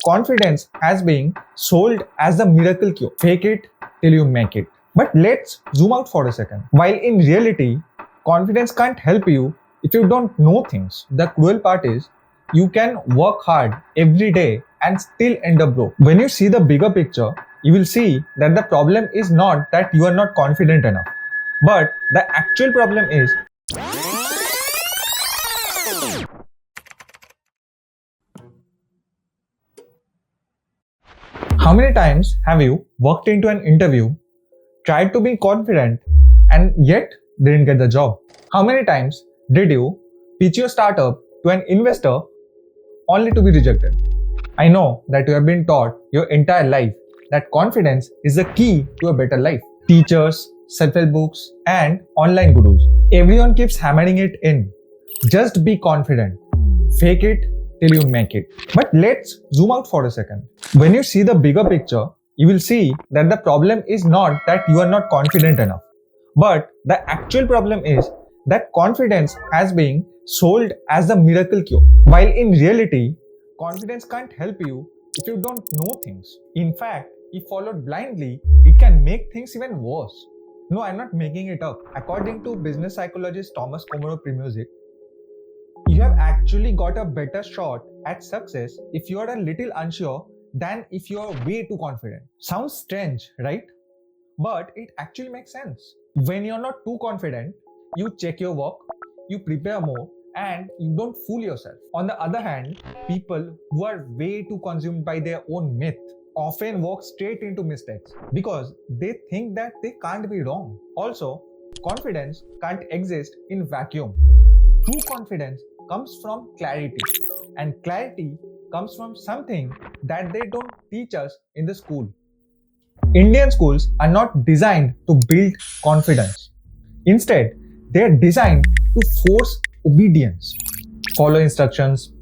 confidence has been sold as the miracle cure. Fake it till you make it. But let's zoom out for a second. While in reality, confidence can't help you if you don't know things. The cruel part is, you can work hard every day and still end up broke. When you see the bigger picture, you will see that the problem is not that you are not confident enough, but the actual problem is how many times have you walked into an interview, tried to be confident, and yet didn't get the job? How many times did you pitch your startup to an investor only to be rejected? I know that you have been taught your entire life that confidence is the key to a better life. Teachers, self-help books, and online gurus. Everyone keeps hammering it in. Just be confident. Fake it till you make it. But let's zoom out for a second. When you see the bigger picture, you will see that the problem is not that you are not confident enough, but the actual problem is that confidence has been sold as the miracle cure. While in reality, confidence can't help you if you don't know things. In fact, if followed blindly, it can make things even worse. No, I'm not making it up. According to business psychologist Thomas Coma-Media, you have actually got a better shot at success if you are a little unsure than if you are way too confident. Sounds strange, right? But it actually makes sense. When you're not too confident, you check your work, you prepare more, and you don't fool yourself. On the other hand, people who are way too consumed by their own myth often walk straight into mistakes because they think that they can't be wrong. Also, confidence can't exist in vacuum. True confidence comes from clarity, and clarity comes from something that they don't teach us in the school. Indian schools are not designed to build confidence. Instead, they are designed to force obedience. Follow instructions,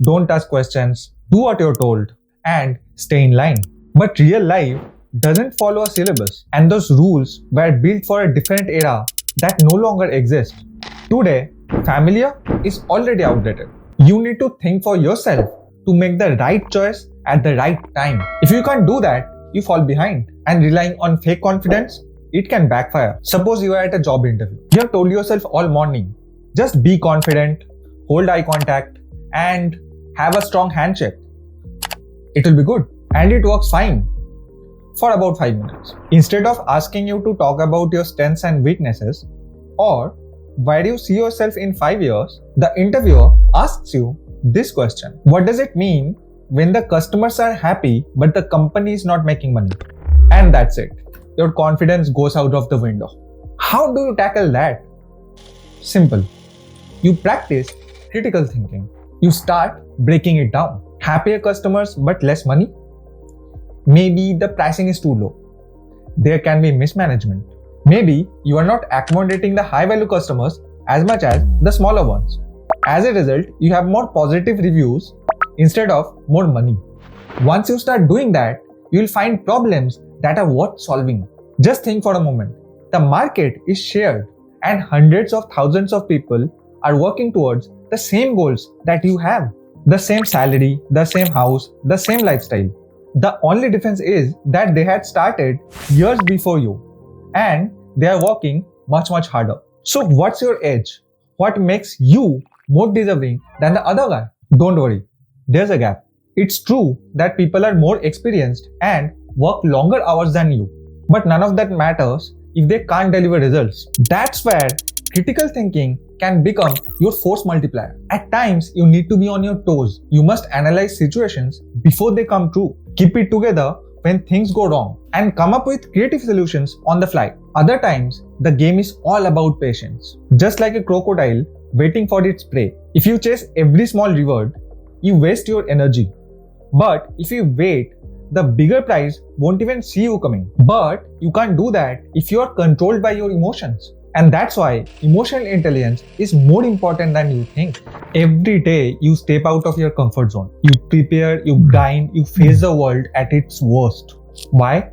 don't ask questions, do what you're told, and stay in line. But real life doesn't follow a syllabus, and those rules were built for a different era that no longer exists. Today, familiar is already outdated. You need to think for yourself to make the right choice at the right time. If you can't do that, you fall behind, and relying on fake confidence, it can backfire. Suppose you are at a job interview. You have told yourself all morning, just be confident, hold eye contact, and have a strong handshake. It will be good, and it works fine for about 5 minutes. Instead of asking you to talk about your strengths and weaknesses, or where do you see yourself in 5 years, the interviewer asks you this question: what does it mean when the customers are happy but the company is not making money? And that's it. Your confidence goes out of the window. How do you tackle that? Simple. You practice critical thinking. You start breaking it down. Happier customers but less money? Maybe the pricing is too low. There can be mismanagement. Maybe you are not accommodating the high value customers as much as the smaller ones. As a result, you have more positive reviews instead of more money. Once you start doing that, you will find problems that are worth solving. Just think for a moment. The market is shared, and hundreds of thousands of people are working towards the same goals that you have. The same salary, the same house, the same lifestyle. The only difference is that they had started years before you, and they are working much harder. So what's your edge? What makes you more deserving than the other guy? Don't worry, there's a gap. It's true that people are more experienced and work longer hours than you, but none of that matters if they can't deliver results. That's where critical thinking can become your force multiplier. At times, you need to be on your toes. You must analyze situations before they come true. Keep it together when things go wrong, and come up with creative solutions on the fly. Other times, the game is all about patience. Just like a crocodile waiting for its prey. If you chase every small reward, you waste your energy. But if you wait, the bigger prize won't even see you coming. But you can't do that if you are controlled by your emotions. And that's why emotional intelligence is more important than you think. Every day you step out of your comfort zone. You prepare, you grind, you face the world at its worst. Why?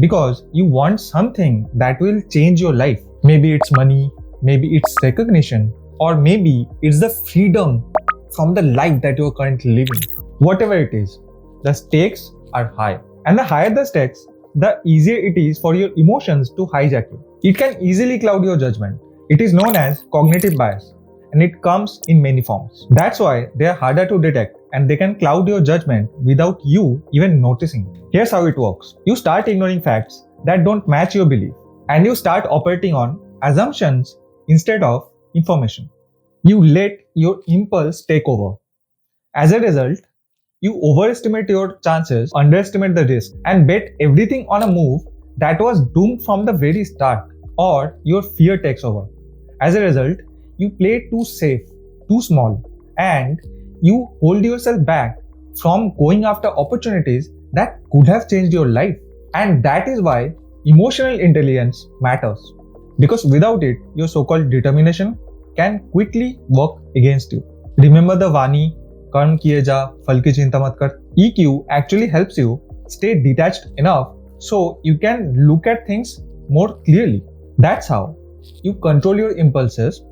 Because you want something that will change your life. Maybe it's money, maybe it's recognition, or maybe it's the freedom from the life that you're currently living. Whatever it is, the stakes are high. And the higher the stakes, the easier it is for your emotions to hijack you. It can easily cloud your judgment. It is known as cognitive bias, and it comes in many forms. That's why they are harder to detect and they can cloud your judgment without you even noticing. Here's how it works. You start ignoring facts that don't match your belief, and you start operating on assumptions instead of information. You let your impulse take over. As a result, you overestimate your chances, underestimate the risk, and bet everything on a move that was doomed from the very start, or your fear takes over. As a result, you play too safe, too small, and you hold yourself back from going after opportunities that could have changed your life. And that is why emotional intelligence matters. Because without it, your so-called determination can quickly work against you. Remember the Vani, कर्म किए जा, फल की चिंता मत कर. EQ actually helps you stay detached enough so you can look at things more clearly. That's how you control your impulses,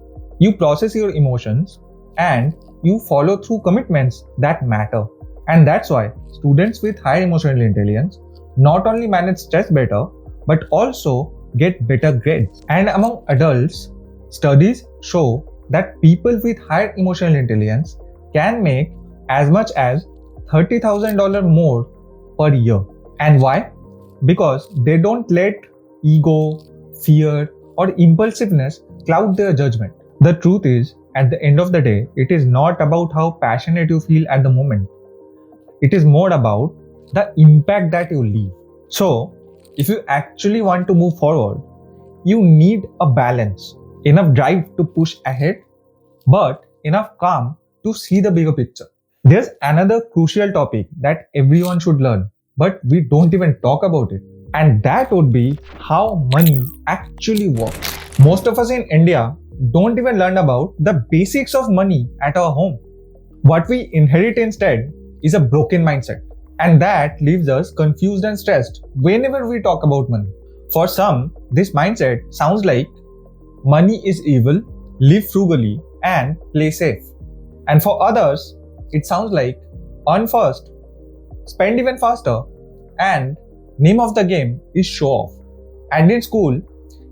you process your emotions, and you follow through commitments that matter. And that's why students with high emotional intelligence not only manage stress better, but also get better grades. And among adults, studies show that people with higher emotional intelligence can make as much as $30,000 more per year. And why? Because they don't let ego, fear, or impulsiveness cloud their judgment. The truth is, at the end of the day, it is not about how passionate you feel at the moment. It is more about the impact that you leave. So, if you actually want to move forward, you need a balance. Enough drive to push ahead, but enough calm to see the bigger picture. There's another crucial topic that everyone should learn, but we don't even talk about it. And that would be how money actually works. Most of us in India don't even learn about the basics of money at our home. What we inherit instead is a broken mindset. And that leaves us confused and stressed whenever we talk about money. For some, this mindset sounds like money is evil, live frugally, and play safe. And for others, it sounds like earn first, spend even faster, and name of the game is show off. And in school,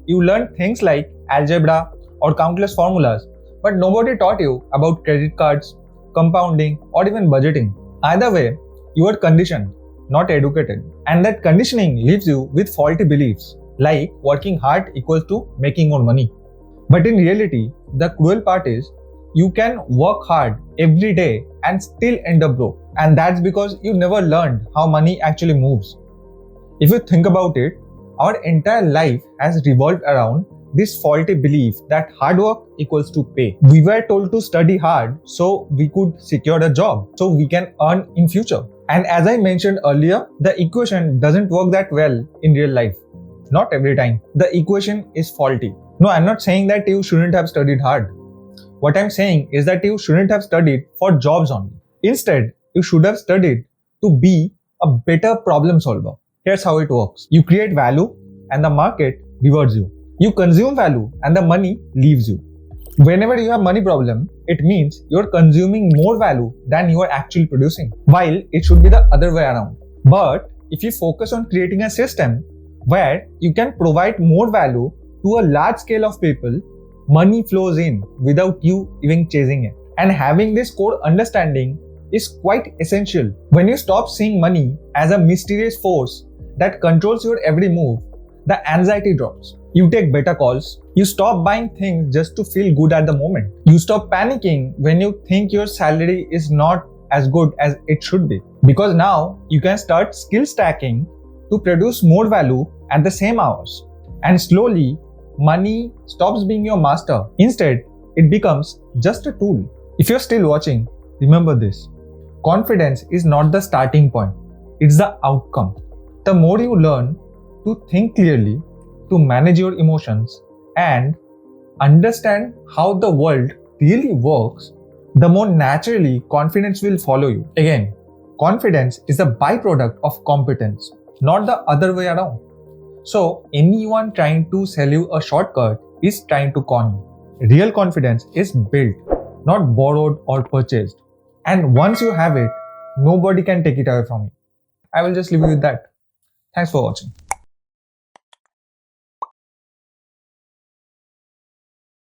you learn things like algebra or countless formulas, but nobody taught you about credit cards, compounding, or even budgeting. Either way, you are conditioned, not educated. And that conditioning leaves you with faulty beliefs, like working hard equals to making more money. But in reality, the cruel part is, you can work hard every day and still end up broke. And that's because you never learned how money actually moves. If you think about it, our entire life has revolved around this faulty belief that hard work equals to pay. We were told to study hard so we could secure a job, so we can earn in future. And as I mentioned earlier, the equation doesn't work that well in real life. Not every time. The equation is faulty. No, I'm not saying that you shouldn't have studied hard. What I'm saying is that you shouldn't have studied for jobs only. Instead, you should have studied to be a better problem solver. Here's how it works. You create value and the market rewards you. You consume value and the money leaves you. Whenever you have money problem, it means you're consuming more value than you are actually producing, while it should be the other way around. But if you focus on creating a system where you can provide more value to a large scale of people, money flows in without you even chasing it. And having this core understanding is quite essential. When you stop seeing money as a mysterious force that controls your every move, the anxiety drops. You take better calls. You stop buying things just to feel good at the moment. You stop panicking when you think your salary is not as good as it should be. Because now you can start skill stacking to produce more value at the same hours. And slowly, money stops being your master. Instead, it becomes just a tool. If you're still watching, remember this. Confidence is not the starting point. It's the outcome. The more you learn to think clearly, to manage your emotions, and understand how the world really works, the more naturally confidence will follow you. Again, confidence is a byproduct of competence, not the other way around. So, anyone trying to sell you a shortcut is trying to con you. Real confidence is built, not borrowed or purchased. And once you have it, nobody can take it away from you. I will just leave you with that. Thanks for watching.